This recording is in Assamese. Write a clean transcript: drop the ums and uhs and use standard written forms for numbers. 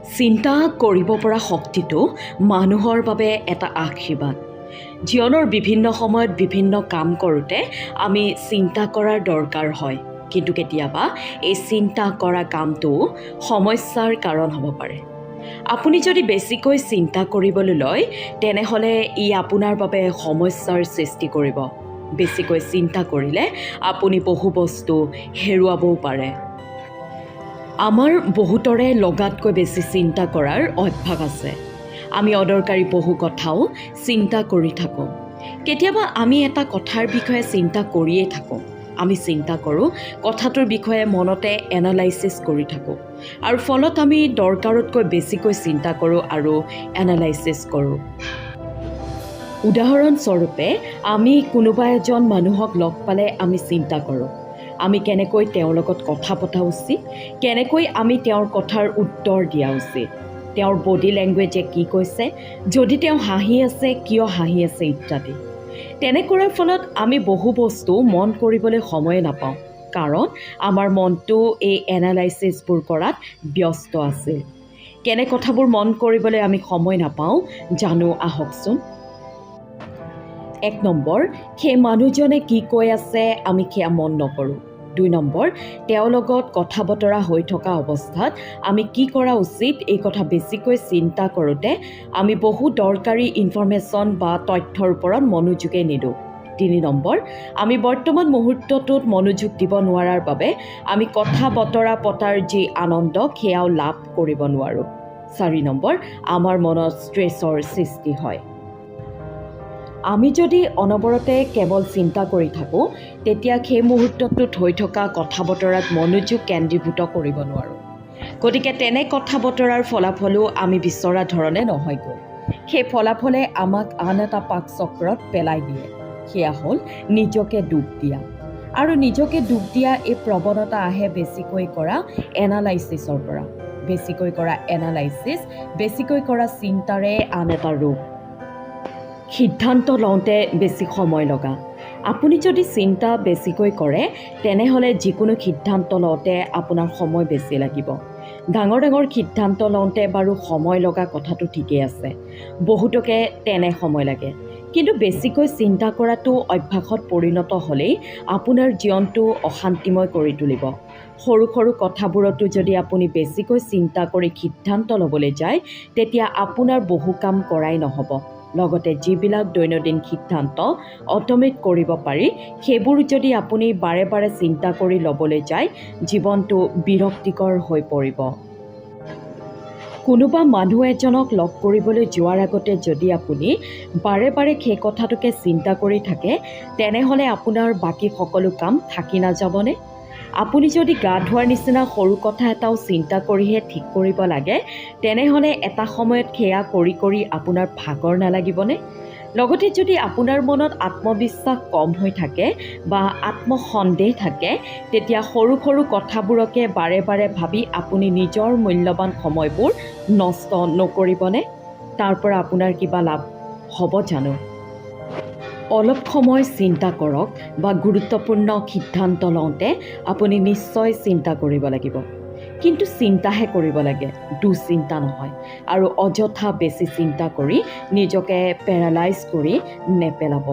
চিন্তা কৰিব পৰা শক্তিটো মানুহৰ বাবে এটা আশীৰ্বাদ। জীৱনৰ বিভিন্ন সময়ত বিভিন্ন কাম কৰোঁতে আমি চিন্তা কৰাৰ দৰকাৰ হয়, কিন্তু কেতিয়াবা এই চিন্তা কৰা কামটো সমস্যাৰ কাৰণ হ'ব পাৰে। আপুনি যদি বেছিকৈ চিন্তা কৰিবলৈ লয়, তেনেহ'লে ই আপোনাৰ বাবে সমস্যাৰ সৃষ্টি কৰিব। বেছিকৈ চিন্তা কৰিলে আপুনি বহু বস্তু হেৰুৱাবও পাৰে। আমাৰ বহুতৰে লগাতকৈ বেছি চিন্তা কৰাৰ অভ্যাস আছে। আমি অদৰকাৰী বহু কথাও চিন্তা কৰি থাকোঁ। কেতিয়াবা আমি এটা কথাৰ বিষয়ে চিন্তা কৰিয়ে থাকোঁ। আমি চিন্তা কৰোঁ, কথাটোৰ বিষয়ে মনতে এনালাইচিছ কৰি থাকোঁ, আৰু ফলত আমি দৰকাৰতকৈ বেছিকৈ চিন্তা কৰোঁ আৰু এনালাইচিছ কৰোঁ। উদাহৰণস্বৰূপে, আমি কোনোবা এজন মানুহক লগ পালে আমি চিন্তা কৰোঁ, আমি কেনেকৈ তেওঁৰ লগত কথা পতা উচিত, কেনেকৈ আমি তেওঁৰ কথাৰ উত্তৰ দিয়া উচিত, তেওঁৰ বডি লেংগুৱেজে কি কৈছে, যদি তেওঁ হাঁহি আছে কিয় হাঁহি আছে ইত্যাদি। তেনে কৰাৰ ফলত আমি বহু বস্তু মন কৰিবলৈ সময়ে নাপাওঁ, কাৰণ আমাৰ মনটো এই এনালাইচিছবোৰ কৰাত ব্যস্ত আছিল। কেনে কথাবোৰ মন কৰিবলৈ আমি সময় নাপাওঁ জানো আহকচোন। 1 নম্বৰ, সেই মানুহজনে কি কৈ আছে আমি সেয়া মন নকৰোঁ। 2 নম্বৰ, তেওঁৰ লগত কথা বতৰা হৈ থকা অৱস্থাত আমি কি কৰা উচিত এই কথা বেছিকৈ চিন্তা কৰোঁতে আমি বহু দৰকাৰী ইনফৰমেশ্যন বা তথ্যৰ ওপৰত মনোযোগেই নিদিওঁ। 3 নম্বৰ, আমি বৰ্তমান মুহূৰ্তটোত মনোযোগ দিব নোৱাৰাৰ বাবে আমি কথা বতৰা পতাৰ যি আনন্দ সেয়াও লাভ কৰিব নোৱাৰোঁ। 4 নম্বৰ, আমাৰ মনত ষ্ট্ৰেছৰ সৃষ্টি হয়। আমি যদি অনবৰতে কেৱল চিন্তা কৰি থাকোঁ, তেতিয়া সেই মুহূৰ্তটোত হৈ থকা কথা বতৰাত মনোযোগ কেন্দ্ৰীভূত কৰিব নোৱাৰোঁ। গতিকে তেনে কথা বতৰাৰ ফলাফলো আমি বিচৰা ধৰণে নহয়গৈ। সেই ফলাফলে আমাক আন এটা পাকচক্ৰত পেলাই দিয়ে। সেয়া হ'ল নিজকে দুখ দিয়া। আৰু নিজকে দুখ দিয়া এই প্ৰৱণতা আহে বেছিকৈ কৰা এনালাইচিছৰ পৰা। বেছিকৈ কৰা এনালাইচিছ, বেছিকৈ কৰা চিন্তাৰে আন এটা ৰোগ। সিদ্ধান্ত লওঁতে বেছি সময় লগা। আপুনি যদি চিন্তা বেছিকৈ কৰে, তেনেহ'লে যিকোনো সিদ্ধান্ত লওঁতে আপোনাৰ সময় বেছি লাগিব। ডাঙৰ ডাঙৰ সিদ্ধান্ত লওঁতে বাৰু সময় লগা কথাটো ঠিকেই আছে, বহুতকে তেনে সময় লাগে। কিন্তু বেছিকৈ চিন্তা কৰাটো অভ্যাসত পৰিণত হ'লেই আপোনাৰ জীৱনটো অশান্তিময় কৰি তুলিব। সৰু সৰু কথাবোৰতো যদি আপুনি বেছিকৈ চিন্তা কৰি সিদ্ধান্ত ল'বলৈ যায়, তেতিয়া আপোনাৰ বহু কাম কৰাই নহ'ব। লগতে যিবিলাক দৈনন্দিন সিদ্ধান্ত অট'মেট কৰিব পাৰি, সেইবোৰ যদি আপুনি বাৰে বাৰে চিন্তা কৰি ল'বলৈ যায়, জীৱনটো বিৰক্তিকৰ হৈ পৰিব। কোনোবা মানুহ এজনক লগ কৰিবলৈ যোৱাৰ আগতে যদি আপুনি বাৰে বাৰে সেই কথাটোকে চিন্তা কৰি থাকে, তেনেহ'লে আপোনাৰ বাকী সকলো কাম থাকি নাযাবনে? আপুনি যদি গা ধোৱাৰ নিচিনা সৰু কথা এটাও চিন্তা কৰিহে ঠিক কৰিব লাগে, তেনেহ'লে এটা সময়ত সেয়া কৰি কৰি আপোনাৰ ভাগৰ নালাগিবনে? লগতে যদি আপোনাৰ মনত আত্মবিশ্বাস কম হৈ থাকে বা আত্মসন্দেহ থাকে, তেতিয়া সৰু সৰু কথাবোৰকে বাৰে বাৰে ভাবি আপুনি নিজৰ মূল্যৱান সময়বোৰ নষ্ট নকৰিবনে? তাৰ পৰা আপোনাৰ কিবা লাভ হ'ব জানো? অলপ সময় চিন্তা কৰক, বা গুৰুত্বপূৰ্ণ সিদ্ধান্ত লওঁতে আপুনি নিশ্চয় চিন্তা কৰিব লাগিব। কিন্তু চিন্তাহে কৰিব লাগে, দুচিন্তা নহয়। আৰু অযথা বেছি চিন্তা কৰি নিজকে পেৰালাইজ কৰি নেপেলাব।